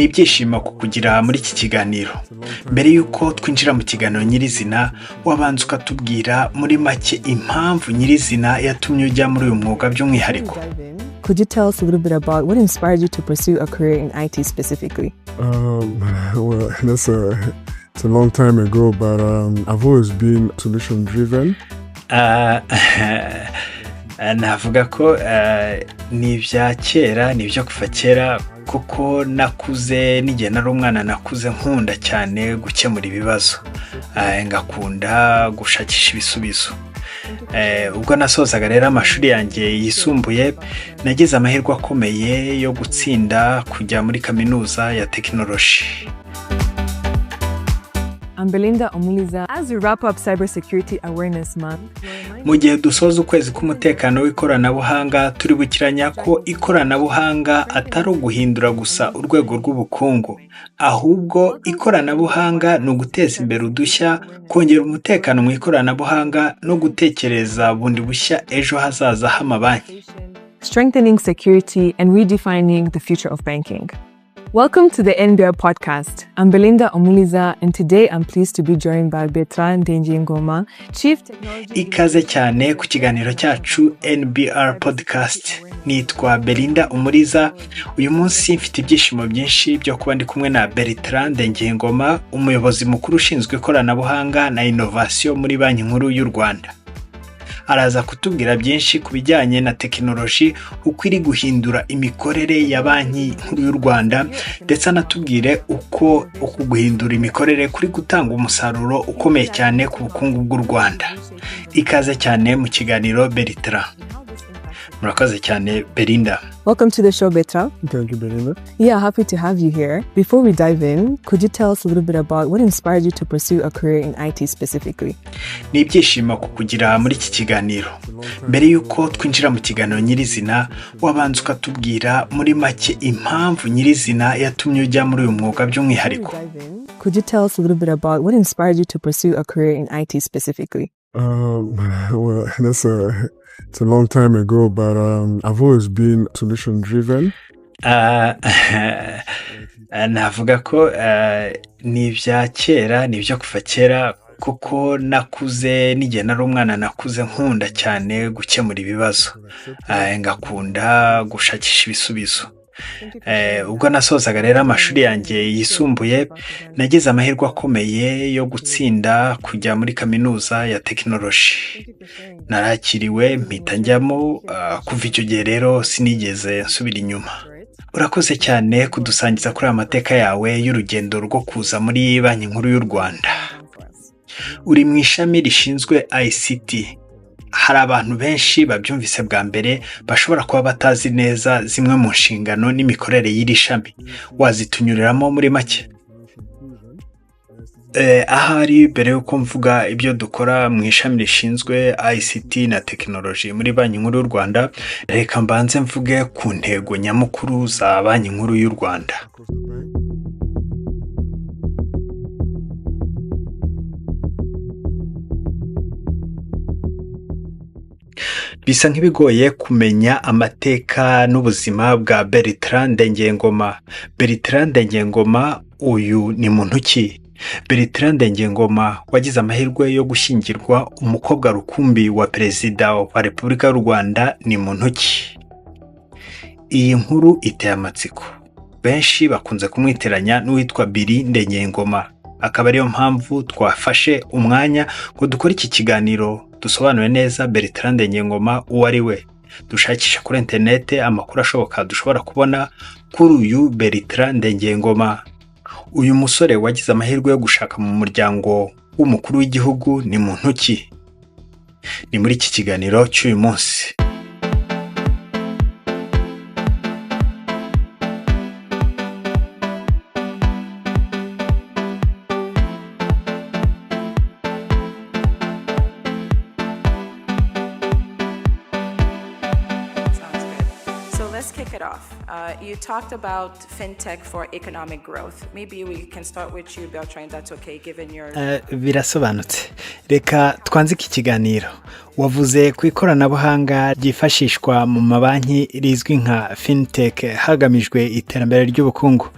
Ni ibyishimo kukugira muri iki kiganiro. Mbere yuko twinjira mu kiganiro nyirizina, wabanza ukatubwira muri make impamvu nyirizina yatumye ujya muri uyu mwuga by'umwihariko. Could you tell us a little bit about what inspired you to pursue a career in IT specifically? Well, it's a long time ago, but I've always been solution driven. Navuga ko ni ibya kera, ni ibyo kuva kera, kuko nakuze n'igihe nari umwana nakuze nkunda cyane gukemura ibibazo, ngakunda gushakisha ibisubizo. Ubwo nasozaga rero amashuri yanjye yisumbuye, nagize amahirwe akomeye yo gutsinda kujya muri kaminuza ya tekinoloji. I'm Belinda Omuliza. As we wrap up Cybersecurity Awareness Month, mu gihe dusoza ukwezi k'umutekano w'ikoranabuhanga, turi bukiranya ko ikoranabuhanga atari uguhindura gusa urwego rw'ubukungu, ahubwo ikoranabuhanga ni uguteza imbere udushya, kongera umutekano mu ikoranabuhanga no gutekereza bundi bushya ejo hazaza h'amabanki. strengthening security and redefining the future of banking. Welcome to the NBR podcast. I'm Belinda Omuliza, and today I'm pleased to be joined by BERTRAND NDENGEYINGOMA, Chief Technology. Ikaze cyane ku kiganiro cyacu NBR podcast. Nitwa Belinda Omuliza. Uyu munsi mfite ibyishimo byinshi byo kuba ndi kumwe na BERTRAND NDENGEYINGOMA, umuyobozi mukuru ushinzwe ikoranabuhanga na innovation muri Banki Nkuru y'u Rwanda. Araza kutubwira byinshi ku bijyanye na tekinoloji, uko iri guhindura imikorere ya Banki Nkuru y'u Rwanda, ndetse anatubwire uko guhindura imikorere kuri gutanga umusaruro ukomeye cyane ku bukungu bw'u Rwanda. Ikaze cyane mu kiganiro BERTRAND. Murakoze cyane Belinda. Welcome to the show, Bertrand. Thank you, Belinda. Yeah, happy to have you here. Before we dive in, could you tell us a little bit about what inspired you to pursue a career in IT specifically? Ni ibyishimo kukugira muri iki kiganiro. Mbere yuko twinjira mu kiganiro nyirizina, wabanza ukatubwira muri make impamvu nyirizina yatumye ujya muri uyu mwuga by'umwihariko. Could you tell us a little bit about what inspired you to pursue a career in IT specifically? Well, it's a long time ago, but I've always been solution driven. Navuga ko ni ibya kera, ni ibyo kuva kera, kuko nakuze n'igihe nari umwana nakuze nkunda cyane gukemura ibibazo, ngakunda gushakisha ibisubizo. Ubwo nasozaga rero amashuri yanjye yisumbuye, nagize amahirwe akomeye yo gutsinda kujya muri kaminuza ya tekinoloji. Narakiriwe mpita njyamo, kuva icyo gihe rero sinigeze nsubira inyuma. Urakoze cyane kudusangiza kuri amateka yawe y'urugendo rwo kuza muri Banki Nkuru y'u Rwanda. Uri mu ishami rishinzwe ICT. Hari abantu benshi babyumvise bwa mbere bashobora kuba batazi neza zimwe mu nshingano n'imikorere y'iri shami. Wazitunyuriramo muri make? Ahari mbere yuko mvuga ibyo dukora mu ishami rishinzwe ICT na tekinoloji muri Banki Nkuru y'u Rwanda, reka mbanze mvuge ku ntego nyamukuru za Banki Nkuru y'u Rwanda. Bisa nk'ibigoye kumenya amateka n'ubuzima bwa BERTRAND NDENGEYINGOMA. BERTRAND NDENGEYINGOMA uyu ni muntu ki? BERTRAND NDENGEYINGOMA wagize amahirwe yo gushyingirwa umukobwa rukumbi wa Perezida wa Repubulika y'u Rwanda ni muntu ki? Iyi nkuru iteye amatsiko. Benshi bakunze kumwiteranya n'uwitwa BERTRAND NDENGEYINGOMA. Akaba ariyo mpamvu twafashe umwanya ngo dukore iki kiganiro dusobanure neza BERTRAND NDENGEYINGOMA uwo ari we. Dushakisha kuri internet amakuru ashoboka dushobora kubona kuri uyu BERTRAND NDENGEYINGOMA. Uyu musore wagize amahirwe yo gushaka mu muryango w'umukuru w'igihugu ni muntu ki? Ni muri iki kiganiro cy'uyu munsi. Let's kick it off. You talked about fintech for economic growth. Maybe we can start with you, Bertrand. That's okay, given your... Birasobanutse. Reka twanze iki kiganiro. Wavuze ku ikoranabuhanga ryifashishwa mu mabanki rizwi nka fintech hagamijwe iterambere ry'ubukungu.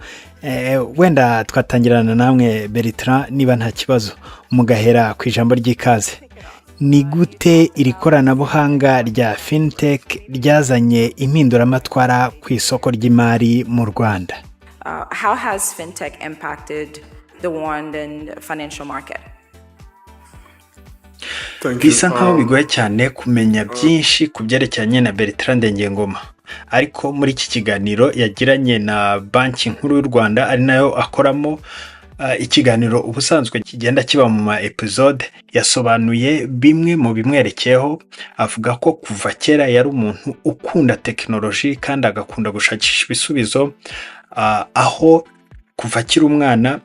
wenda twatangirana namwe Bertrand niba nta kibazo mugahera ku ijambo ry'ikaze. Ni gute iri koranabuhanga rya fintech ryazanye impinduramatwara ku isoko ry'imari mu Rwanda? How has fintech impacted the Rwandan financial market? Bisa nkaho bigoye cyane kumenya byinshi ku byerekeranye na Bertrand Ndengeyingoma, ariko muri iki kiganiro yagiranye na banki nkuru y'u Rwanda ari nayo akoramo, ikiganiro ubusanzwe kigenda kiba mu ma episode, yasobanuye bimwe mu bimwerekeyeho. Avuga ko kuva kera yari umuntu ukunda technology kandi agakunda gushakisha ibisubizo, aho kuva akiri umwana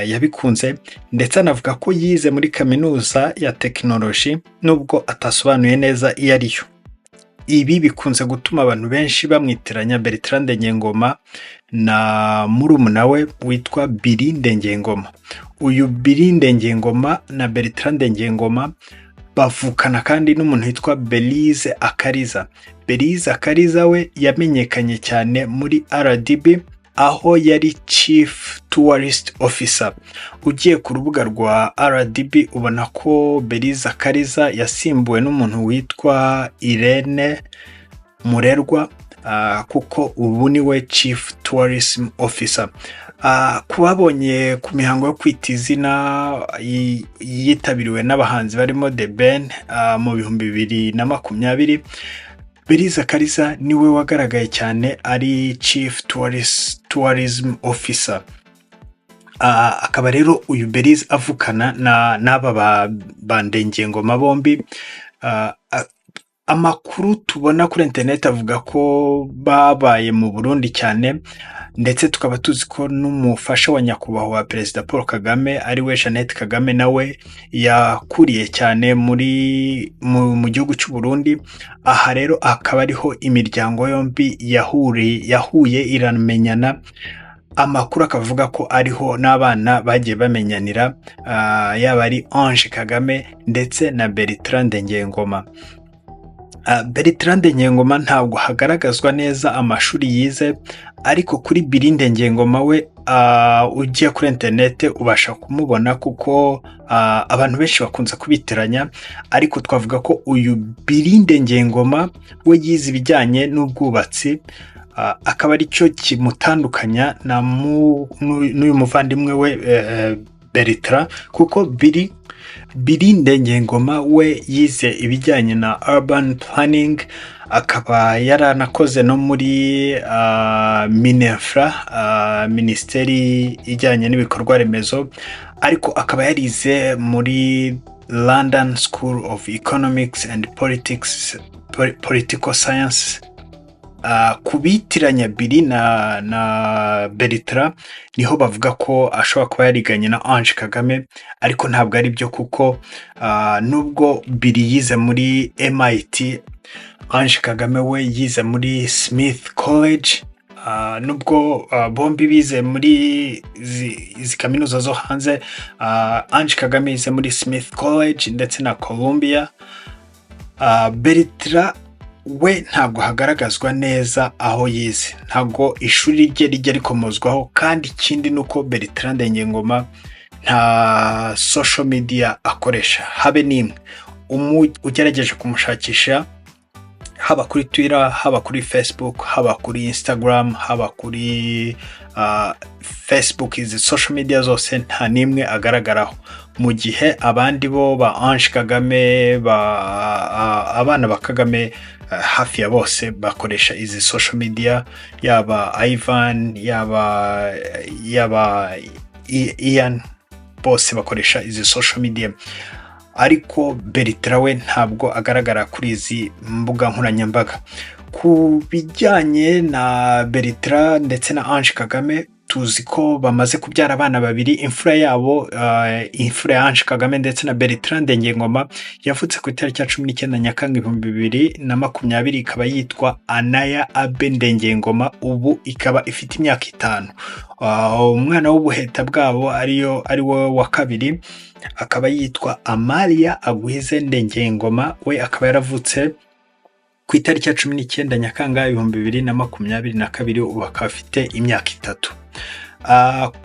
yabikunze, ndetse anavuga ko yize muri kaminuza ya technology nubwo atasobanuye neza iyo ariyo. Ibi bikunze gutuma abantu benshi bamwitiranya Bertrand Ndengeyingoma na murumuna we witwa Biri Ndengeyingoma. Uyu Biri Ndengeyingoma na Bertrand Ndengeyingoma bavukana kandi n'umuntu witwa Belize Akariza. Belize Akariza we yamenyekanye cyane muri RDB, aho yari Chief Tourist Officer. Ugiye ku rubuga rwa RDB ubona ko Belize Akariza yasimbuwe n'umuntu witwa Irene Murerwa, kuko ubu ni we Chief Tourism Officer. Kubabonye ku mihango yo kwita izina yitabiriwe n'abahanzi barimo The Ben mu 2020, Belize Akariza niwe wagaragaye cyane ari Chief Tourism Officer. Akaba rero uyu Belize avukana n'aba ba Ndengeyingoma bombi. Amakuru tubona kuri internet avuga ko babaye mu Burundi cyane, ndetse tukaba tuzi ko n'umufasha wa nyakubahwa Perezida Paul Kagame ari we Jeannette Kagame nawe yakuriye cyane mu gihugu cy'u Burundi. Aha rero akaba ariho imiryango yombi yahuye iramenyana. Amakuru akavuga ko ariho n'abana bagiye bamenyanira, yaba ari Ange Kagame ndetse na Bertrand Ndengeyingoma. Bertrand Ndengeyingoma ntabwo hagaragazwa neza amashuri yize, ariko kuri Biri Ndengeyingoma we ugiye kuri internet ubasha kumubona, kuko abantu benshi bakunze kubitiranya. Ariko twavuga ko uyu Biri Ndengeyingoma we yize ibijyanye n'ubwubatsi, akaba ari cyo kimutandukanya n'uyu muvandimwe we Bertrand, kuko Biri Ndengeyingoma we yize ibijyanye na urban planning, akaba yaranakoze no muri Minefra, Minisiteri ijyanye n'ibikorwa remezo, ariko akaba yarize muri London School of Economics and Political Science. Kubitiranya Biri na Bertrand niho bavuga ko ashobora kuba yariganye na Ange Kagame, ariko ntabwo ari byo, kuko nubwo Biri yize muri MIT, Ange Kagame we yize muri Smith College. Nubwo bombi bize muri izi kaminuza zo hanze, Ange Kagame yize muri Smith College ndetse na Columbia. Bertrand we ntabwo hagaragazwa neza aho yize, ntabwo ishuri rye rijya rikomozwaho, kandi ikindi nuko Bertrand Ndengeyingoma nta social media akoresha habe n'imwe. Ugerageje kumushakisha haba kuri Twitter, haba kuri Facebook, haba kuri Instagram, haba kuri Facebook, izi social media zose nta nimwe agaragaraho, mu gihe abandi bo ba Ange Kagame, abana ba Kagame hafi ya bose bakoresha izi social media, yaba Ivan, yaba Ian, bose bakoresha izi social media. Ariko Bertrand we ntabwo agaragara kuri izi mbuga nkoranyambaga. Ku bijyanye na Bertrand ndetse na Ange Kagame, tuzi ko bamaze kubyara abana babiri. Imfura yabo, imfura ya Ange Kagame ndetse na Bertrand Ndengeyingoma, yavutse ku itariki ya 19 Nyakanga 2020, ikaba yitwa Anaya Abe Ndengeyingoma, ubu ikaba ifite imyaka 5. Umwana w'ubuheta bwabo ari we wa kabiri, akaba yitwa Amalia Agwize Ndengeyingoma, we akaba yaravutse ku itariki ya 19 Nyakanga 2022, ubu akaba afite imyaka 3.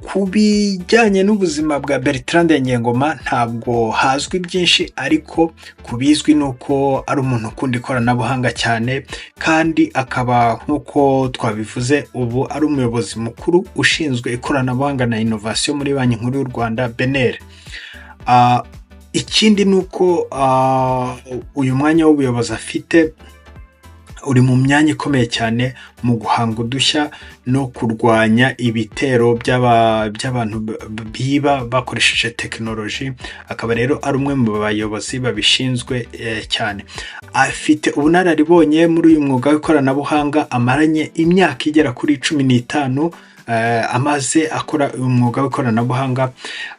Ku bijyanye n'ubuzima bwa Bertrand Ndengeyingoma ntabwo hazwi byinshi, ariko ku bizwi ni uko ari umuntu ukunda ikoranabuhanga cyane, kandi akaba nk'uko twabivuze ubu ari umuyobozi mukuru ushinzwe ikoranabuhanga na innovation muri Banki Nkuru y'u Rwanda BNR. Ikindi ni uko uyu mwanya w'ubuyobozi afite uri mu myanya ikomeye cyane mu guhanga udushya no kurwanya ibitero by'abantu biba bakoresheje tekinoloji. Akaba rero ari umwe mu bayobozi babishinzwe cyane. Afite ubunararibonye muri uyu mwuga w'ikoranabuhanga, amaranye imyaka igera kuri 15 amaze akora umwuga w'ikoranabuhanga,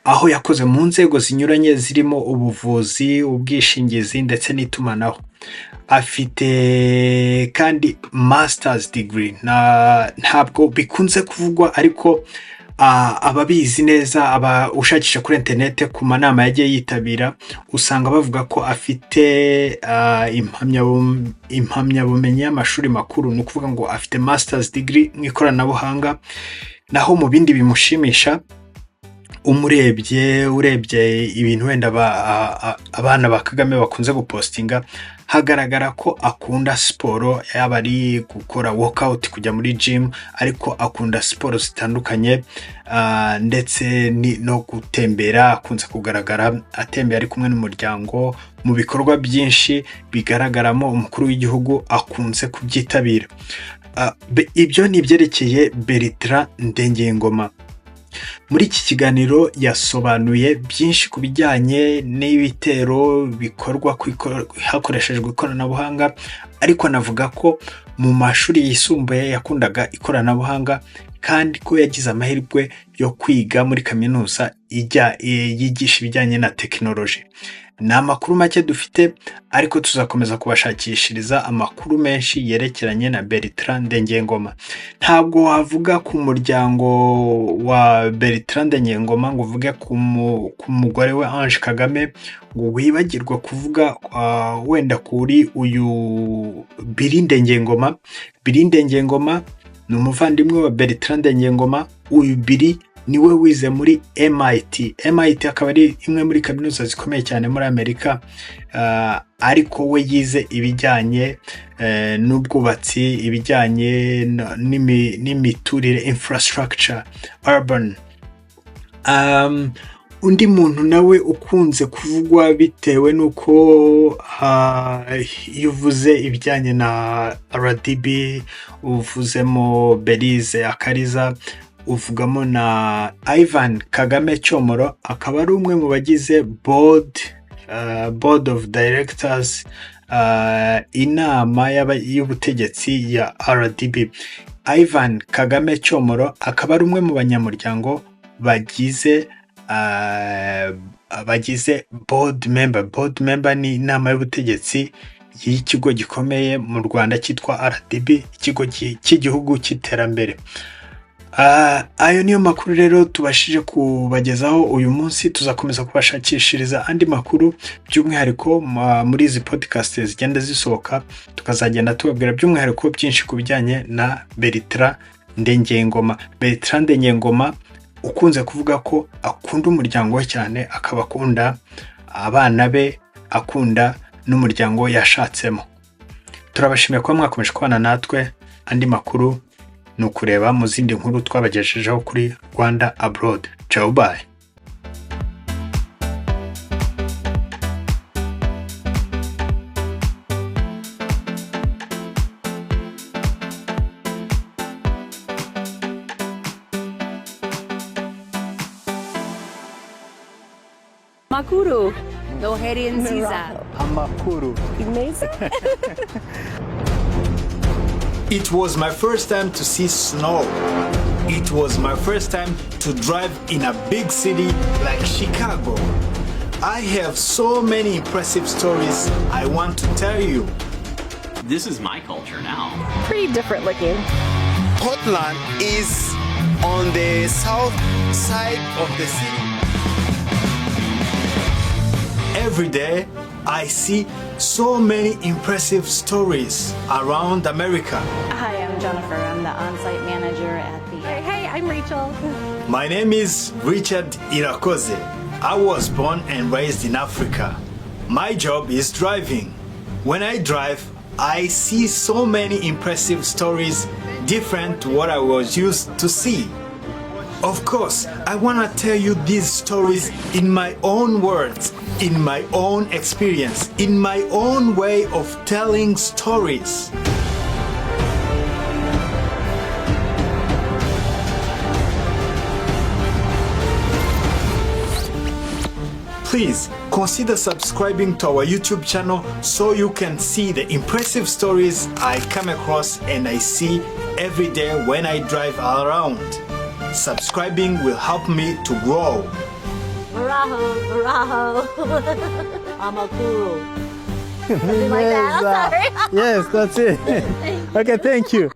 aho yakoze mu nzego zinyuranye zirimo ubuvuzi, ubwishingizi ndetse n'itumanaho. Afite kandi master's degree, ntabwo bikunze kuvugwa, ariko ababizi neza, ushakisha kuri internet ku manama yagiye yitabira, usanga bavuga ko afite impamyabumenyi y'amashuri makuru. Ni ukuvuga ngo afite master's degree mu ikoranabuhanga. Naho mu bindi bimushimisha, urebye ibintu wenda abana ba Kagame bakunze gupostinga, hagaragara ko akunda siporo, yaba ari gukora workout, kujya muri gym, ariko akunda siporo zitandukanye, ndetse no gutembera. Akunze kugaragara atembera ari kumwe n'umuryango mu bikorwa byinshi bigaragaramo umukuru w'igihugu, akunze kubyitabira. Ibyo ni ibyerekeye Bertrand Ndengeyingoma. Muri iki kiganiro yasobanuye byinshi ku bijyanye n'ibitero bikorwa hakoreshejwe ikoranabuhanga, ariko anavuga ko mu mashuri yisumbuye yakundaga ikoranabuhanga, kandi ko yagize amahirwe yo kwiga muri kaminuza yigisha ibijyanye na tekinoloji. Ni amakuru make dufite, ariko tuzakomeza kubashakishiriza amakuru menshi yerekeranye na Bertrand Ndengeyingoma. Ntabwo wavuga ku muryango wa Bertrand Ndengeyingoma ngo uvuge ku mugore we Ange Kagame ngo wibagirwe kuvuga wenda kuri uyu Biri Ndengeyingoma. Biri Ndengeyingoma ni umuvandimwe wa Bertrand Ndengeyingoma. Uyu Biri niwe wize muri MIT. MIT akaba ari imwe muri kaminuza zikomeye cyane muri Amerika, ariko we yize ibijyanye n'ubwubatsi, ibijyanye n'imiturire, infrastructure, urban. Undi muntu nawe ukunze kuvugwa bitewe n'uko iyo uvuze ibijyanye na RDB, uvuzemo Belize Akariza, uvugamo na Ivan Kagame Cyomoro. Akaba ari umwe mu bagize board of directors, inama y'ubutegetsi ya RDB. Ivan Kagame Cyomoro akaba ari umwe mu banyamuryango bagize board member ni inama y'ubutegetsi y'ikigo gikomeye mu Rwanda cyitwa RDB, ikigo cy'igihugu cy'iterambere. Ayo niyo makuru rero tubashije kubagezaho uyu munsi. Tuzakomeza kubashakishiriza andi makuru, by'umwihariko muri izi podcast zigenda zisohoka, tukazagenda tubabwira by'umwihariko byinshi ku bijyanye na Bertrand Ndengeyingoma. Bertrand Ndengeyingoma ukunze kuvuga ko akunda umuryango we cyane, akaba akunda abana be, akunda n'umuryango yashatsemo. Turabashimiye kuba mwakomeje kubana natwe. Andi makuru ni ukureba mu zindi nkuru twabagejejeho kuri Rwanda Abroad. Ciao, bye. Makuru, noheri nziza. Amakuru. Amazing. It was my first time to see snow. It was my first time to drive in a big city like Chicago. I have so many impressive stories I want to tell you. This is my culture now. Pretty different looking. Portland is on the south side of the city. Every day, I see so many impressive stories around America. Hi, I'm Jennifer. I'm the on-site manager at the... Hey, I'm Rachel. My name is Richard Irakoze. I was born and raised in Africa. My job is driving. When I drive, I see so many impressive stories different to what I was used to see. Of course, I want to tell you these stories in my own words, in my own experience, in my own way of telling stories. Please consider subscribing to our YouTube channel so you can see the impressive stories I come across and I see every day when I drive around. Subscribing will help me to grow. Maraho. I'm a guru. Something like that. I'm sorry. Yes, that's it. Okay, thank you.